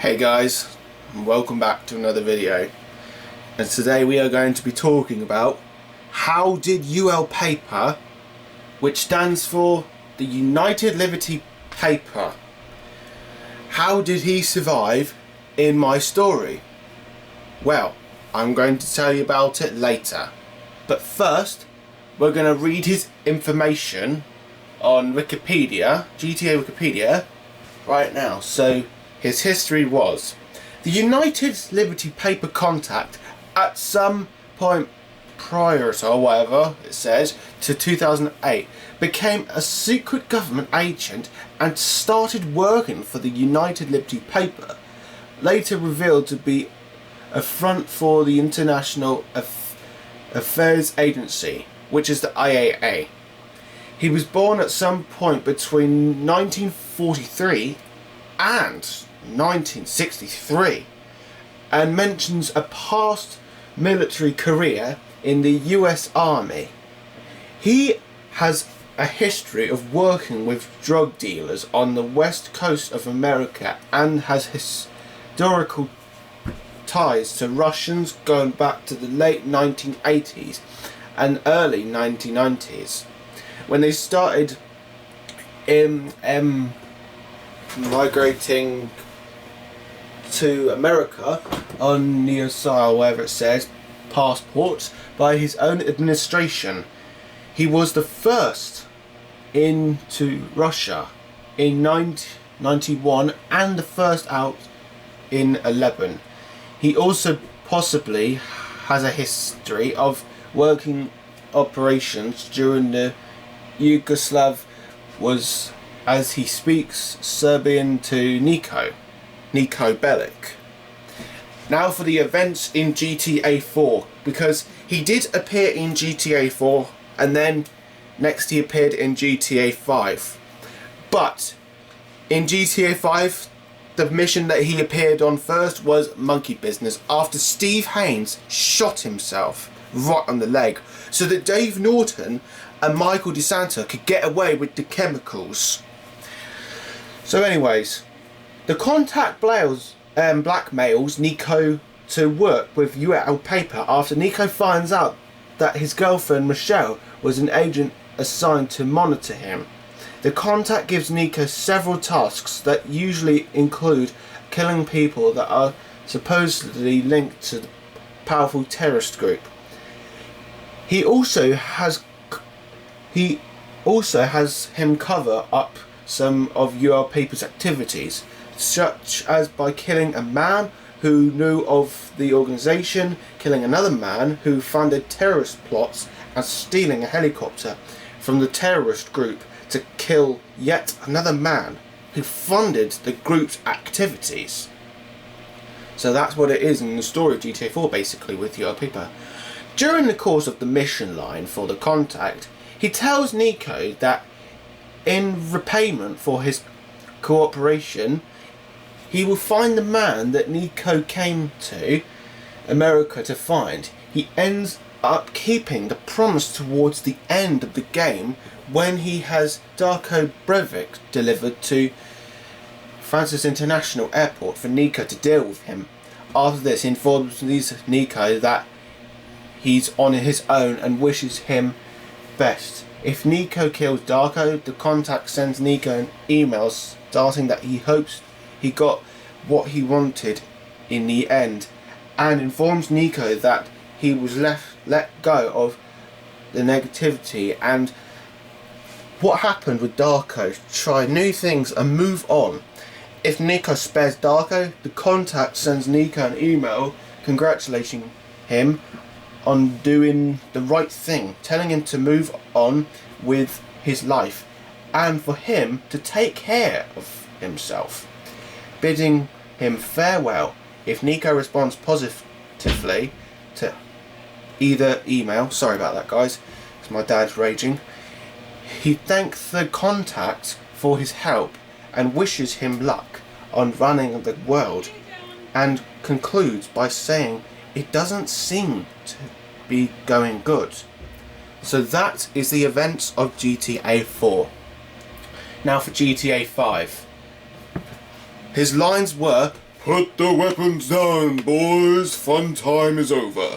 Hey guys, and welcome back to another video, and today we are going to be talking about how did UL Paper, which stands for the United Liberty Paper, how did he survive in my story? Well, I'm going to tell you about it later, but first we're going to read his information on Wikipedia, GTA Wikipedia, right now. So his history was: the United Liberty Paper contact at some point prior to, or whatever it says, to 2008 became a secret government agent and started working for the United Liberty Paper, later revealed to be a front for the International Affairs Agency, which is the IAA. He was born at some point between 1943 and 1963 and mentions a past military career in the US Army. He has a history of working with drug dealers on the west coast of America and has historical ties to Russians going back to the late 1980s and early 1990s, when they started migrating to America on Neosile, wherever it says, passports by his own administration. He was the first into Russia in 1991 and the first out in 11. He also possibly has a history of working operations during the Yugoslav was, as he speaks Serbian, to Niko Bellic. Now for the events in GTA 4, because he did appear in GTA 4 and then next he appeared in GTA 5. But in GTA 5, the mission that he appeared on first was Monkey Business, after Steve Haynes shot himself right on the leg so that Dave Norton and Michael DeSanta could get away with the chemicals. So anyways, the contact blackmails Niko to work with UL Paper after Niko finds out that his girlfriend Michelle was an agent assigned to monitor him. The contact gives Niko several tasks that usually include killing people that are supposedly linked to the powerful terrorist group. He also has him cover up some of UL Paper's activities, such as by killing a man who knew of the organisation, killing another man who funded terrorist plots, and stealing a helicopter from the terrorist group to kill yet another man who funded the group's activities. So that's what it is in the story of GTA 4, basically, with UL Paper. During the course of the mission line for the contact, he tells Niko that in repayment for his cooperation, he will find the man that Niko came to America to find. He ends up keeping the promise towards the end of the game when he has Darko Breivik delivered to Francis International Airport for Niko to deal with him. After this, he informs Niko that he's on his own and wishes him best. If Niko kills Darko, the contact sends Niko an email stating that he hopes he got what he wanted in the end, and informs Niko that he was let go of the negativity and what happened with Darko, to try new things and move on. If Niko spares Darko, the contact sends Niko an email congratulating him on doing the right thing, telling him to move on with his life and for him to take care of himself, bidding him farewell. If Niko responds positively to either email, sorry about that guys, it's my dad's raging, he thanks the contact for his help and wishes him luck on running the world, and concludes by saying it doesn't seem to be going good. So that is the events of GTA 4. Now for GTA 5. His lines were Put the weapons down, boys. Fun time is over.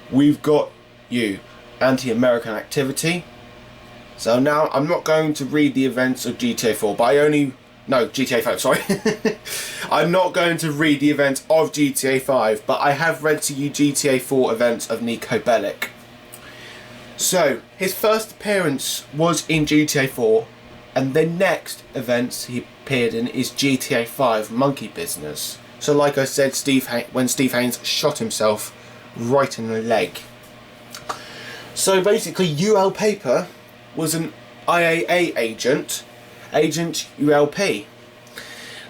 We've got you. Anti-American activity. So now I'm not going to read the events of GTA 4, but GTA 5, sorry. I'm not going to read the events of GTA 5, but I have read to you GTA 4 events of Niko Bellic. So, his first appearance was in GTA 4, and the next events he appeared in is GTA 5 Monkey Business. So like I said, when Steve Haynes shot himself right in the leg. So basically, UL Paper was an IAA agent, Agent ULP.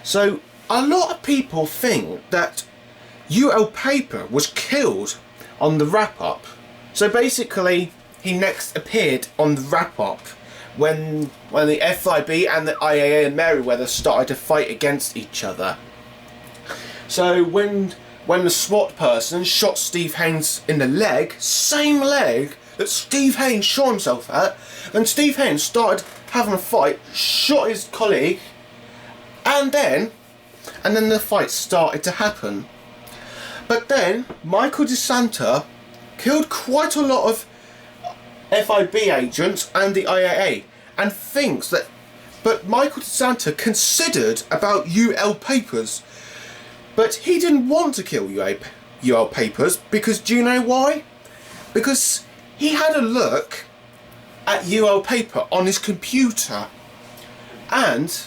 So a lot of people think that UL Paper was killed on the wrap-up. So basically, he next appeared on the wrap-up when the FIB and the IAA and Merryweather started to fight against each other. So when the SWAT person shot Steve Haynes in the leg, same leg that Steve Haynes shot himself at, then Steve Haynes started having a fight, shot his colleague, and then the fight started to happen. But then Michael DeSanta killed quite a lot of FIB agents and the IAA, and thinks that, but Michael DeSanta considered about UL Papers, but he didn't want to kill UL Papers, because do you know why? Because he had a look at UL Paper on his computer, and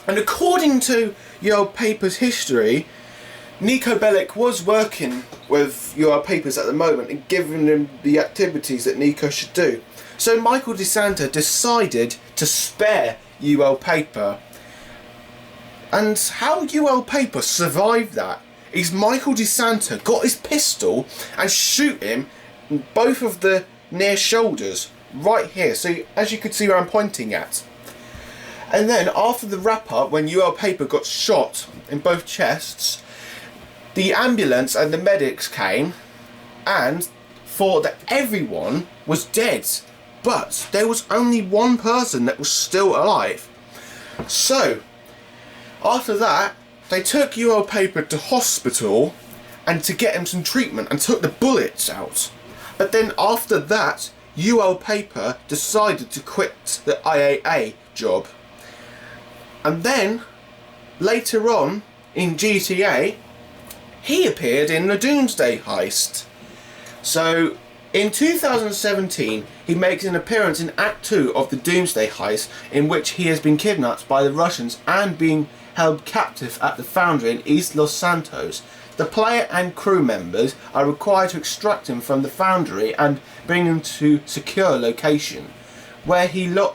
according to UL Paper's history, Niko Bellic was working with UL Papers at the moment and giving him the activities that Niko should do. So Michael DeSanta decided to spare UL Paper. And how UL Paper survived that is Michael DeSanta got his pistol and shoot him in both of the near shoulders, right here. So as you can see where I'm pointing at. And then after the wrap-up, when UL Paper got shot in both chests, the ambulance and the medics came and thought that everyone was dead, but there was only one person that was still alive. So after that, they took UL Paper to hospital and to get him some treatment and took the bullets out. But then after that, UL Paper decided to quit the IAA job. And then later on in GTA, he appeared in the Doomsday Heist. So in 2017, he makes an appearance in Act 2 of the Doomsday Heist, in which he has been kidnapped by the Russians and being held captive at the foundry in East Los Santos. The player and crew members are required to extract him from the foundry and bring him to secure location, where he'll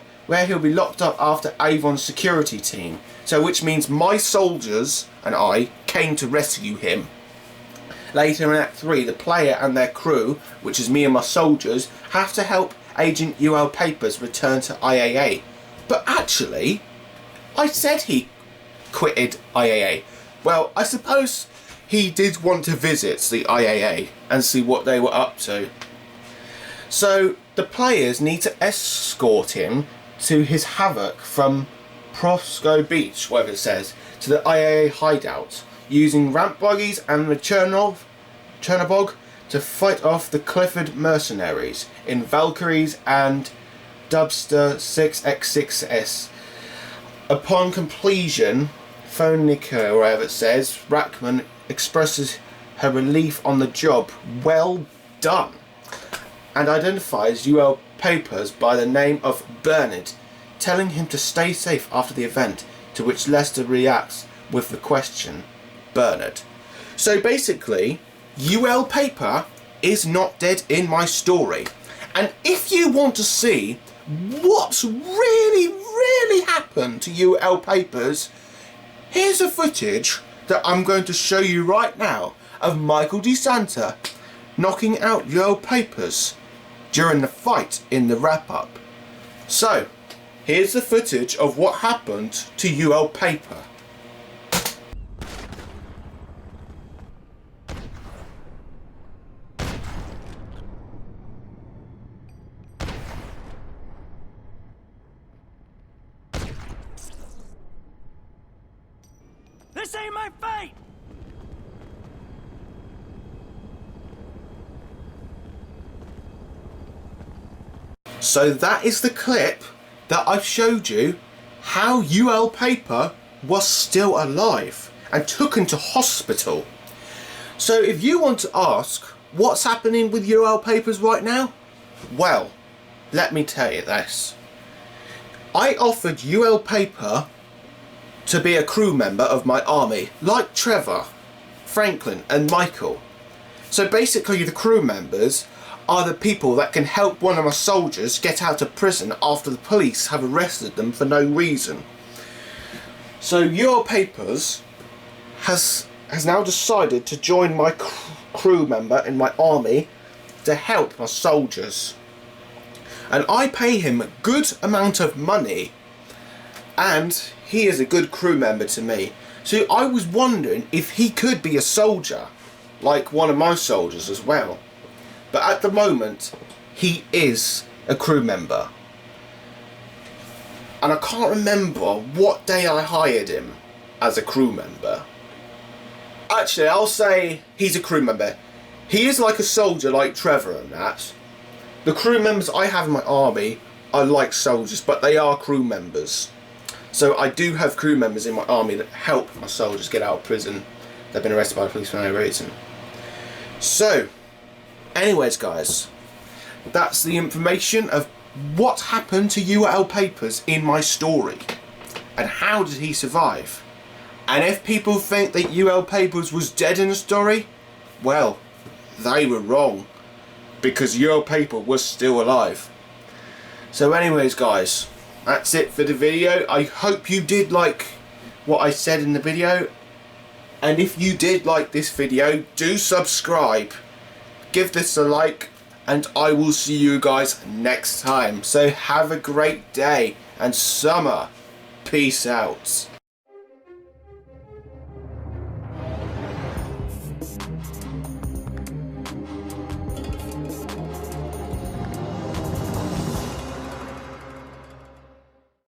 be locked up after Avon's security team. So which means my soldiers and I came to rescue him. Later in Act 3, the player and their crew, which is me and my soldiers, have to help Agent UL Papers return to IAA. But actually, I said he quitted IAA. Well, I suppose he did want to visit the IAA and see what they were up to. So the players need to escort him to his Havoc from Prosco Beach, whatever it says, to the IAA hideout, using ramp buggies and the Chernobog to fight off the Clifford mercenaries in Valkyries and Dubster 6x6S. Upon completion, Phonica, or whatever it says, Rackman expresses her relief on the job. Well done. And identifies UL Papers by the name of Bernard, telling him to stay safe after the event, to which Lester reacts with the question, Bernard. So basically, UL Paper is not dead in my story. And if you want to see what's really happened to UL Papers, here's a footage that I'm going to show you right now of Michael DeSanta knocking out UL Papers during the fight in the wrap-up. So, here's the footage of what happened to UL Paper. This ain't my my fate! So that is the clip that I've showed you how UL Paper was still alive and took into hospital. So if you want to ask what's happening with UL Papers right now, well, let me tell you this. I offered UL Paper to be a crew member of my army, like Trevor, Franklin and Michael. So basically the crew members are the people that can help one of my soldiers get out of prison after the police have arrested them for no reason. So UL Papers has now decided to join my crew member in my army to help my soldiers. And I pay him a good amount of money, and he is a good crew member to me. So I was wondering if he could be a soldier, like one of my soldiers as well. But at the moment, he is a crew member. And I can't remember what day I hired him as a crew member. Actually, I'll say he's a crew member. He is like a soldier like Trevor and that. The crew members I have in my army are like soldiers, but they are crew members. So I do have crew members in my army that help my soldiers get out of prison. They've been arrested by the police for no reason. So, anyways guys, that's the information of what happened to UL Papers in my story. And how did he survive? And if people think that UL Papers was dead in the story, well, they were wrong. Because UL Paper was still alive. So anyways guys, that's it for the video. I hope you did like what I said in the video. And if you did like this video, do subscribe. Give this a like. And I will see you guys next time. So have a great day and summer. Peace out.